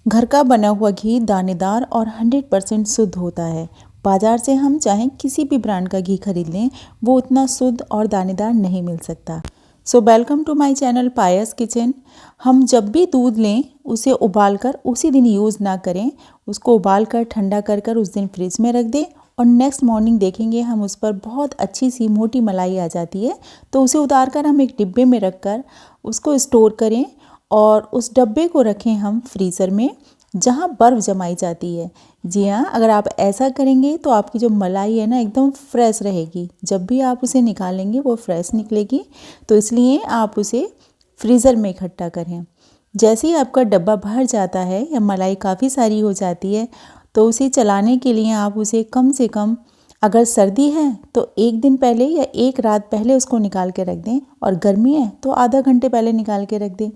घर का बना हुआ घी दानेदार और 100% शुद्ध होता है। बाजार से हम चाहें किसी भी ब्रांड का घी खरीद लें, वो उतना शुद्ध और दानेदार नहीं मिल सकता। So welcome to my channel Payas kitchen. हम जब भी दूध लें उसे उबाल कर उसी दिन यूज़ ना करें, उसको उबाल कर ठंडा कर कर उस दिन फ्रिज में रख दें और नेक्स्ट मॉर्निंग देखेंगे हम उस पर बहुत अच्छी सी मोटी मलाई आ जाती है। तो उसे उतार कर हम एक डिब्बे में रख कर उसको स्टोर करें और उस डब्बे को रखें हम फ्रीज़र में जहाँ बर्फ़ जमाई जाती है। जी हाँ, अगर आप ऐसा करेंगे तो आपकी जो मलाई है ना एकदम फ्रेश रहेगी। जब भी आप उसे निकालेंगे वो फ्रेश निकलेगी। तो इसलिए आप उसे फ्रीज़र में इकट्ठा करें। जैसे ही आपका डब्बा भर जाता है या मलाई काफ़ी सारी हो जाती है तो उसे चलाने के लिए आप उसे कम से कम, अगर सर्दी है तो एक दिन पहले या एक रात पहले उसको निकाल के रख दें और गर्मी है तो आधा घंटे पहले निकाल के रख दें।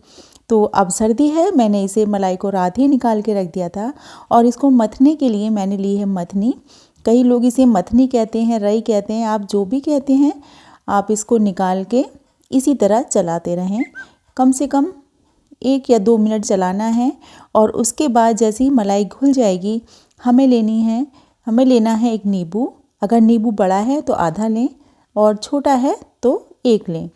तो अब सर्दी है, मैंने इसे मलाई को रात ही निकाल के रख दिया था और इसको मथने के लिए मैंने ली है मथनी। कई लोग इसे मथनी कहते हैं, रई कहते हैं, आप जो भी कहते हैं। आप इसको निकाल के इसी तरह चलाते रहें, कम से कम 1 या 2 मिनट चलाना है। और उसके बाद जैसे ही मलाई घुल जाएगी हमें लेना है एक नींबू। अगर नींबू बड़ा है तो आधा लें और छोटा है तो 1 लें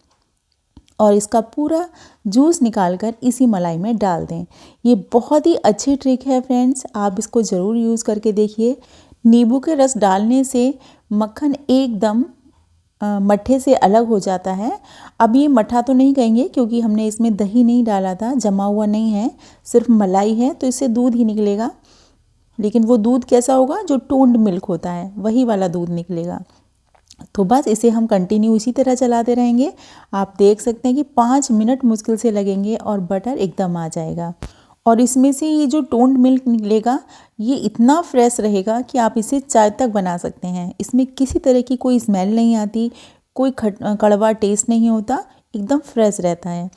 और इसका पूरा जूस निकालकर इसी मलाई में डाल दें। ये बहुत ही अच्छी ट्रिक है फ्रेंड्स, आप इसको ज़रूर यूज़ करके देखिए। नींबू के रस डालने से मक्खन एकदम मट्ठे से अलग हो जाता है। अब ये मट्ठा तो नहीं कहेंगे क्योंकि हमने इसमें दही नहीं डाला था, जमा हुआ नहीं है, सिर्फ मलाई है तो इससे दूध ही निकलेगा। लेकिन वो दूध कैसा होगा, जो टोन्ड मिल्क होता है वही वाला दूध निकलेगा। तो बस इसे हम कंटिन्यू इसी तरह चलाते रहेंगे। आप देख सकते हैं कि 5 मिनट मुश्किल से लगेंगे और बटर एकदम आ जाएगा। और इसमें से ये जो टोन्ड मिल्क निकलेगा ये इतना फ्रेश रहेगा कि आप इसे चाय तक बना सकते हैं। इसमें किसी तरह की कोई स्मेल नहीं आती, कोई कड़वा टेस्ट नहीं होता, एकदम फ्रेश रहता है।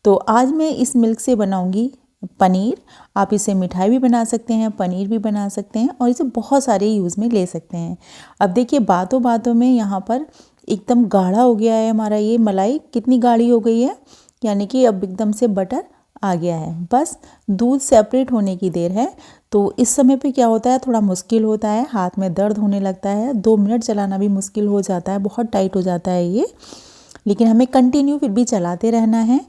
तो आज मैं इस मिल्क से बनाऊंगी पनीर। आप इसे मिठाई भी बना सकते हैं, पनीर भी बना सकते हैं और इसे बहुत सारे यूज़ में ले सकते हैं। अब देखिए बातों बातों में यहाँ पर एकदम गाढ़ा हो गया है हमारा ये मलाई। कितनी गाढ़ी हो गई है, यानी कि अब एकदम से बटर आ गया है। बस दूध सेपरेट होने की देर है। तो इस समय पे क्या होता है, थोड़ा मुश्किल होता है, हाथ में दर्द होने लगता है, 2 मिनट चलाना भी मुश्किल हो जाता है, बहुत टाइट हो जाता है ये। लेकिन हमें कंटिन्यू फिर भी चलाते रहना है।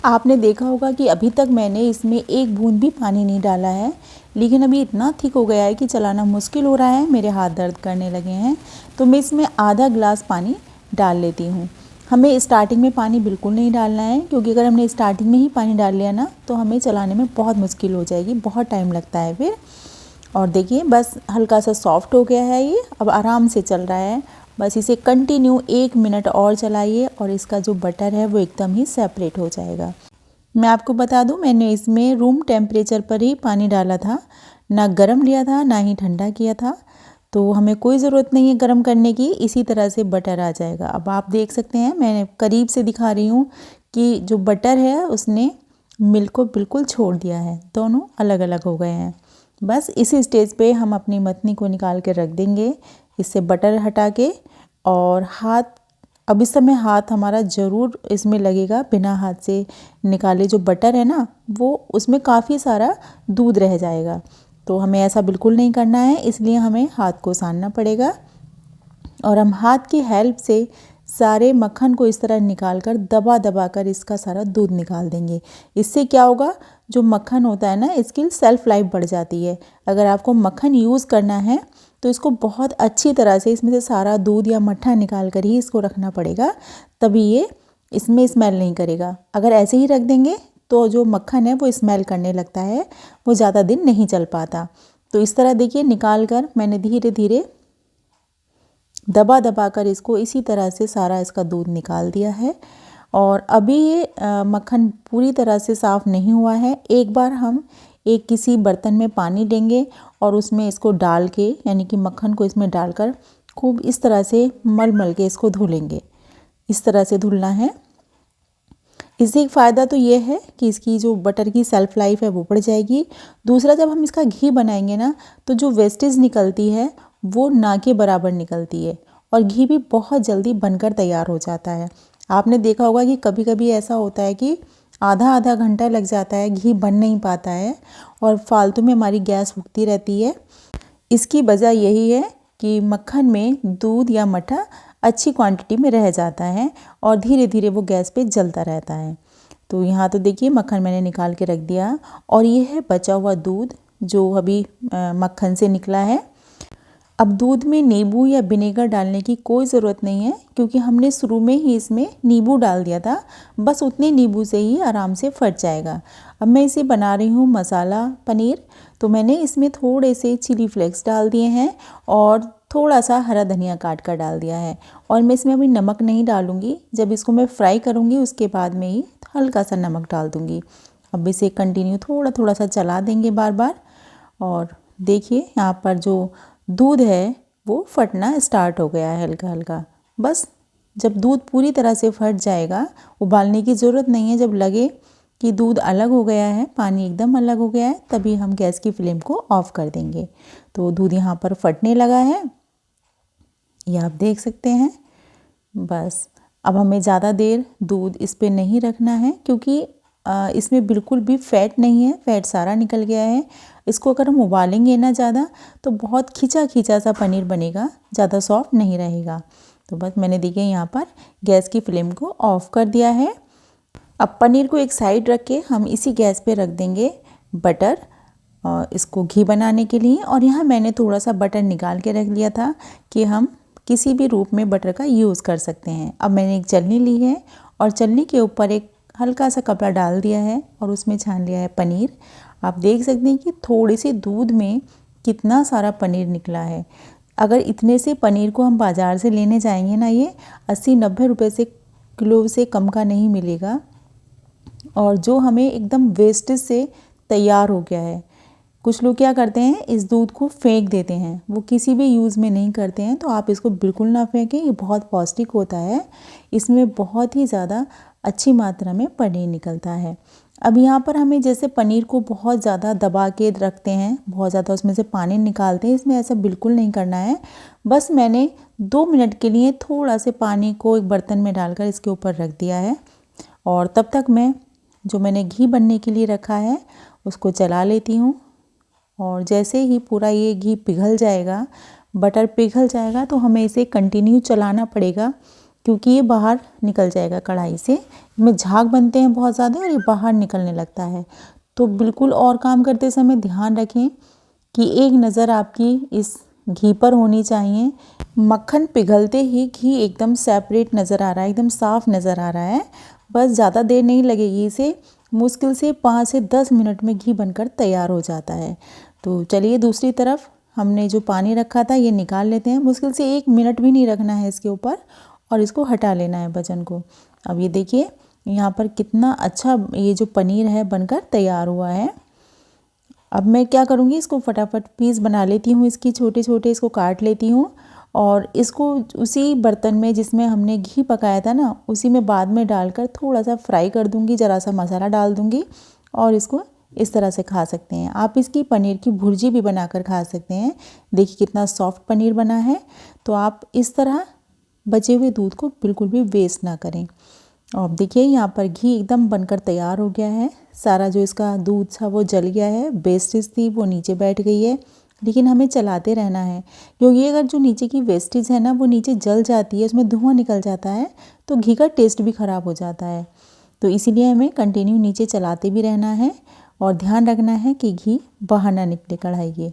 आपने देखा होगा कि अभी तक मैंने इसमें एक बूंद भी पानी नहीं डाला है, लेकिन अभी इतना थिक हो गया है कि चलाना मुश्किल हो रहा है, मेरे हाथ दर्द करने लगे हैं। तो मैं इसमें आधा ग्लास पानी डाल लेती हूँ। हमें स्टार्टिंग में पानी बिल्कुल नहीं डालना है क्योंकि अगर हमने स्टार्टिंग में ही पानी डाल लिया ना तो हमें चलाने में बहुत मुश्किल हो जाएगी, बहुत टाइम लगता है फिर। और देखिए बस हल्का सा सॉफ्ट हो गया है ये, अब आराम से चल रहा है। बस इसे कंटिन्यू 1 मिनट और चलाइए और इसका जो बटर है वो एकदम ही सेपरेट हो जाएगा। मैं आपको बता दूं, मैंने इसमें रूम टेम्परेचर पर ही पानी डाला था, ना गर्म लिया था ना ही ठंडा किया था। तो हमें कोई ज़रूरत नहीं है गर्म करने की, इसी तरह से बटर आ जाएगा। अब आप देख सकते हैं, मैं करीब से दिखा रही हूँ कि जो बटर है उसने मिल्क को बिल्कुल छोड़ दिया है, दोनों अलग अलग हो गए हैं। बस इसी स्टेज पे हम अपनी मथनी को निकाल के रख देंगे, इससे बटर हटा के। और हाथ, अब इस समय हाथ हमारा ज़रूर इसमें लगेगा, बिना हाथ से निकाले जो बटर है ना वो उसमें काफ़ी सारा दूध रह जाएगा। तो हमें ऐसा बिल्कुल नहीं करना है, इसलिए हमें हाथ को सानना पड़ेगा और हम हाथ की हेल्प से सारे मक्खन को इस तरह निकाल कर दबा दबा कर इसका सारा दूध निकाल देंगे। इससे क्या होगा, जो मक्खन होता है ना इसकी सेल्फ़ लाइफ बढ़ जाती है। अगर आपको मक्खन यूज़ करना है तो इसको बहुत अच्छी तरह से इसमें से सारा दूध या मट्ठा निकाल कर ही इसको रखना पड़ेगा, तभी ये इसमें स्मेल नहीं करेगा। अगर ऐसे ही रख देंगे तो जो मक्खन है वो स्मेल करने लगता है, वो ज़्यादा दिन नहीं चल पाता। तो इस तरह देखिए निकाल कर मैंने धीरे धीरे दबा दबा कर इसको इसी तरह से सारा इसका दूध निकाल दिया है। और अभी ये मक्खन पूरी तरह से साफ़ नहीं हुआ है। एक बार हम एक किसी बर्तन में पानी लेंगे और उसमें इसको डाल के, यानी कि मक्खन को इसमें डालकर खूब इस तरह से मल मल के इसको धुलेंगे। इस तरह से धुलना है। इससे एक फ़ायदा तो ये है कि इसकी जो बटर की सेल्फ़ लाइफ है वो बढ़ जाएगी। दूसरा, जब हम इसका घी बनाएंगे ना तो जो वेस्टेज निकलती है वो ना के बराबर निकलती है और घी भी बहुत जल्दी बनकर तैयार हो जाता है। आपने देखा होगा कि कभी कभी ऐसा होता है कि आधा आधा घंटा लग जाता है, घी बन नहीं पाता है और फालतू में हमारी गैस फूकती रहती है। इसकी वजह यही है कि मक्खन में दूध या मट्ठा अच्छी क्वांटिटी में रह जाता है और धीरे धीरे वो गैस पे जलता रहता है। तो यहाँ तो देखिए मक्खन मैंने निकाल के रख दिया और ये है बचा हुआ दूध जो अभी मक्खन से निकला है। अब दूध में नींबू या विनेगर डालने की कोई ज़रूरत नहीं है क्योंकि हमने शुरू में ही इसमें नींबू डाल दिया था। बस उतने नींबू से ही आराम से फट जाएगा। अब मैं इसे बना रही हूँ मसाला पनीर। तो मैंने इसमें थोड़े से चिली फ्लेक्स डाल दिए हैं और थोड़ा सा हरा धनिया काट कर डाल दिया है। और मैं इसमें अभी नमक नहीं डालूँगी, जब इसको मैं फ्राई करूँगी उसके बाद में ही हल्का सा नमक डाल दूँगी। अब इसे कंटिन्यू थोड़ा थोड़ा सा चला देंगे बार बार। और देखिए यहाँ पर जो दूध है वो फटना स्टार्ट हो गया है हल्का हल्का। बस जब दूध पूरी तरह से फट जाएगा, उबालने की ज़रूरत नहीं है, जब लगे कि दूध अलग हो गया है, पानी एकदम अलग हो गया है, तभी हम गैस की फ्लेम को ऑफ़ कर देंगे। तो दूध यहाँ पर फटने लगा है, ये आप देख सकते हैं। बस अब हमें ज़्यादा देर दूध इस पे नहीं रखना है क्योंकि इसमें बिल्कुल भी फ़ैट नहीं है, फ़ैट सारा निकल गया है। इसको अगर हम उबालेंगे ना ज़्यादा तो बहुत खिंचा खिंचा सा पनीर बनेगा, ज़्यादा सॉफ्ट नहीं रहेगा। तो बस मैंने देखिए यहाँ पर गैस की फ्लेम को ऑफ़ कर दिया है। अब पनीर को एक साइड रख के हम इसी गैस पे रख देंगे बटर इसको घी बनाने के लिए। और यहाँ मैंने थोड़ा सा बटर निकाल के रख लिया था कि हम किसी भी रूप में बटर का यूज़ कर सकते हैं। अब मैंने एक चलनी ली है और चलनी के ऊपर एक हल्का सा कपड़ा डाल दिया है और उसमें छान लिया है पनीर। आप देख सकते हैं कि थोड़े से दूध में कितना सारा पनीर निकला है। अगर इतने से पनीर को हम बाज़ार से लेने जाएंगे ना, ये 80-90 रुपए से किलो से कम का नहीं मिलेगा और जो हमें एकदम वेस्टेज से तैयार हो गया है। कुछ लोग क्या करते हैं, इस दूध को फेंक देते हैं, वो किसी भी यूज़ में नहीं करते हैं। तो आप इसको बिल्कुल ना फेंकें, ये बहुत पौष्टिक होता है, इसमें बहुत ही ज़्यादा अच्छी मात्रा में पनीर निकलता है। अब यहाँ पर हमें जैसे पनीर को बहुत ज़्यादा दबा के रखते हैं, बहुत ज़्यादा उसमें से पानी निकालते हैं, इसमें ऐसा बिल्कुल नहीं करना है। बस मैंने 2 मिनट के लिए थोड़ा से पानी को एक बर्तन में डालकर इसके ऊपर रख दिया है और तब तक मैं जो मैंने घी बनने के लिए रखा है उसको चला लेती हूँ। और जैसे ही पूरा ये घी पिघल जाएगा, बटर पिघल जाएगा, तो हमें इसे कंटिन्यू चलाना पड़ेगा क्योंकि ये बाहर निकल जाएगा कढ़ाई से। इसमें झाग बनते हैं बहुत ज़्यादा और ये बाहर निकलने लगता है। तो बिल्कुल और काम करते समय ध्यान रखें कि एक नज़र आपकी इस घी पर होनी चाहिए। मक्खन पिघलते ही घी एकदम सेपरेट नज़र आ रहा है, एकदम साफ़ नज़र आ रहा है। बस ज़्यादा देर नहीं लगेगी, इसे मुश्किल से 5 से 10 मिनट में घी बनकर तैयार हो जाता है। तो चलिए दूसरी तरफ हमने जो पानी रखा था ये निकाल लेते हैं। मुश्किल से 1 मिनट भी नहीं रखना है इसके ऊपर और इसको हटा लेना है बर्तन को। अब ये देखिए यहाँ पर कितना अच्छा ये जो पनीर है बनकर तैयार हुआ है। अब मैं क्या करूँगी, इसको फटाफट पीस बना लेती हूँ, इसकी छोटे छोटे इसको काट लेती हूँ और इसको उसी बर्तन में जिसमें हमने घी पकाया था ना, उसी में बाद में डालकर थोड़ा सा फ्राई कर दूँगी, ज़रा सा मसाला डाल दूँगी और इसको इस तरह से खा सकते हैं। आप इसकी पनीर की भुर्जी भी बनाकर खा सकते हैं। देखिए कितना सॉफ्ट पनीर बना है। तो आप इस तरह बचे हुए दूध को बिल्कुल भी वेस्ट ना करें। और देखिए यहाँ पर घी एकदम बनकर तैयार हो गया है। सारा जो इसका दूध था वो जल गया है, वेस्टेज थी वो नीचे बैठ गई है। लेकिन हमें चलाते रहना है क्योंकि अगर जो नीचे की वेस्टेज है ना वो नीचे जल जाती है, उसमें धुआं निकल जाता है, तो घी का टेस्ट भी ख़राब हो जाता है। तो इसीलिए हमें कंटिन्यू नीचे चलाते भी रहना है और ध्यान रखना है कि घी बाहर ना निकले कढ़ाई के।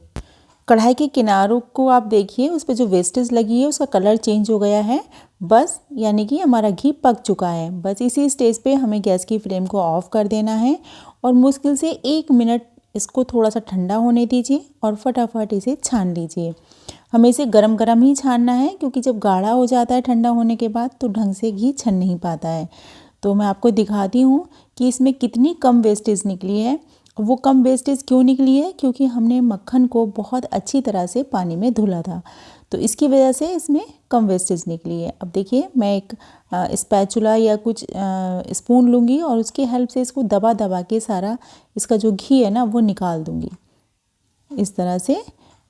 कढ़ाई के किनारों को आप देखिए, उस पर जो वेस्टेज लगी है उसका कलर चेंज हो गया है। बस यानी कि हमारा घी पक चुका है। बस इसी स्टेज पे हमें गैस की फ्लेम को ऑफ़ कर देना है और मुश्किल से 1 मिनट इसको थोड़ा सा ठंडा होने दीजिए और फटाफट इसे छान लीजिए। हमें इसे गरम गरम ही छानना है क्योंकि जब गाढ़ा हो जाता है ठंडा होने के बाद तो ढंग से घी छन नहीं पाता है। तो मैं आपको दिखाती हूँ कि इसमें कितनी कम वेस्टेज निकली है। वो कम वेस्टेज क्यों निकली है, क्योंकि हमने मक्खन को बहुत अच्छी तरह से पानी में धुला था, तो इसकी वजह से इसमें कम वेस्टेज निकली है। अब देखिए मैं एक स्पैचुला या कुछ स्पून लूँगी और उसकी हेल्प से इसको दबा दबा के सारा इसका जो घी है ना वो निकाल दूँगी इस तरह से।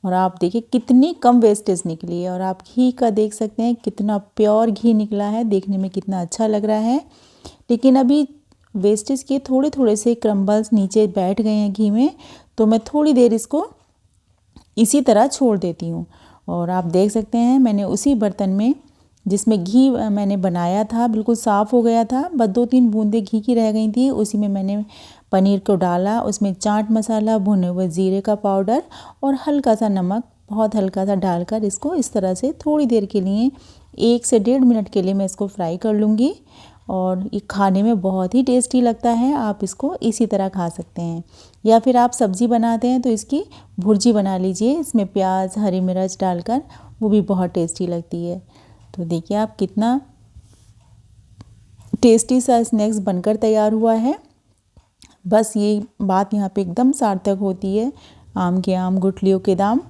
और आप देखिए कितनी कम वेस्टेज निकली है और आप घी का देख सकते हैं कितना प्योर घी निकला है, देखने में कितना अच्छा लग रहा है। लेकिन अभी वेस्टेज के थोड़े थोड़े से क्रम्बल्स नीचे बैठ गए हैं घी में, तो मैं थोड़ी देर इसको इसी तरह छोड़ देती हूँ। और आप देख सकते हैं मैंने उसी बर्तन में जिसमें घी मैंने बनाया था बिल्कुल साफ़ हो गया था, बस 2-3 बूंदें घी की रह गई थी। उसी में मैंने पनीर को डाला, उसमें चाट मसाला, भुने हुए ज़ीरे का पाउडर और हल्का सा नमक, बहुत हल्का सा डालकर इसको इस तरह से थोड़ी देर के लिए 1 से 1.5 मिनट के लिए मैं इसको फ्राई कर लूँगी। और ये खाने में बहुत ही टेस्टी लगता है। आप इसको इसी तरह खा सकते हैं, या फिर आप सब्ज़ी बनाते हैं तो इसकी भुर्जी बना लीजिए, इसमें प्याज, हरी मिर्च डालकर, वो भी बहुत टेस्टी लगती है। तो देखिए आप कितना टेस्टी सा स्नैक्स बनकर तैयार हुआ है। बस ये बात यहाँ पे एकदम सार्थक होती है, आम के आम गुठलियों के दाम।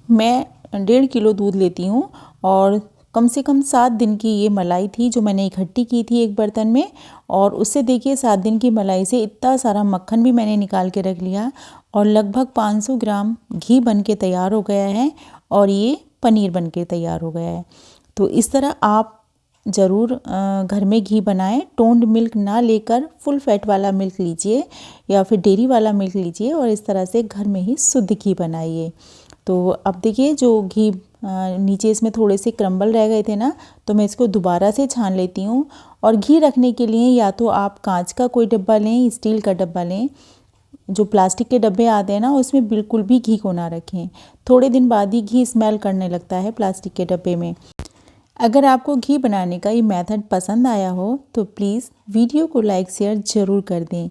मैं 1.5 किलो दूध लेती हूँ और कम से कम 7 दिन की ये मलाई थी जो मैंने इकट्ठी की थी एक बर्तन में। और उससे देखिए 7 दिन की मलाई से इतना सारा मक्खन भी मैंने निकाल के रख लिया और लगभग 500 ग्राम घी बन के तैयार हो गया है और ये पनीर बन के तैयार हो गया है। तो इस तरह आप ज़रूर घर में घी बनाएं। टोन्ड मिल्क ना लेकर फुल फैट वाला मिल्क लीजिए या फिर डेयरी वाला मिल्क लीजिए और इस तरह से घर में ही शुद्ध घी बनाइए। तो अब देखिए जो घी नीचे इसमें थोड़े से क्रम्बल रह गए थे ना, तो मैं इसको दोबारा से छान लेती हूँ। और घी रखने के लिए या तो आप कांच का कोई डब्बा लें, स्टील का डब्बा लें। जो प्लास्टिक के डब्बे आते हैं ना, उसमें बिल्कुल भी घी को ना रखें, थोड़े दिन बाद ही घी स्मेल करने लगता है प्लास्टिक के डब्बे में। अगर आपको घी बनाने का ये मेथड पसंद आया हो तो प्लीज़ वीडियो को लाइक शेयर ज़रूर कर दें।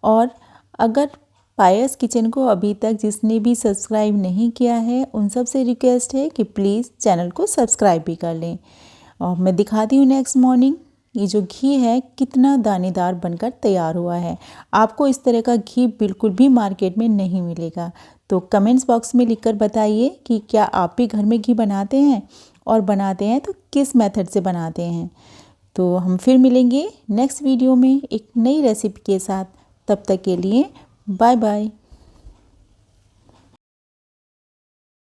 और अगर पायस किचन को अभी तक जिसने भी सब्सक्राइब नहीं किया है, उन सब से रिक्वेस्ट है कि प्लीज़ चैनल को सब्सक्राइब भी कर लें। और मैं दिखाती हूँ नेक्स्ट मॉर्निंग ये जो घी है कितना दानेदार बनकर तैयार हुआ है। आपको इस तरह का घी बिल्कुल भी मार्केट में नहीं मिलेगा। तो कमेंट्स बॉक्स में लिखकर बताइए कि क्या आप भी घर में घी बनाते हैं, और बनाते हैं तो किस मेथड से बनाते हैं। तो हम फिर मिलेंगे नेक्स्ट वीडियो में एक नई रेसिपी के साथ। तब तक के लिए बाय बाय।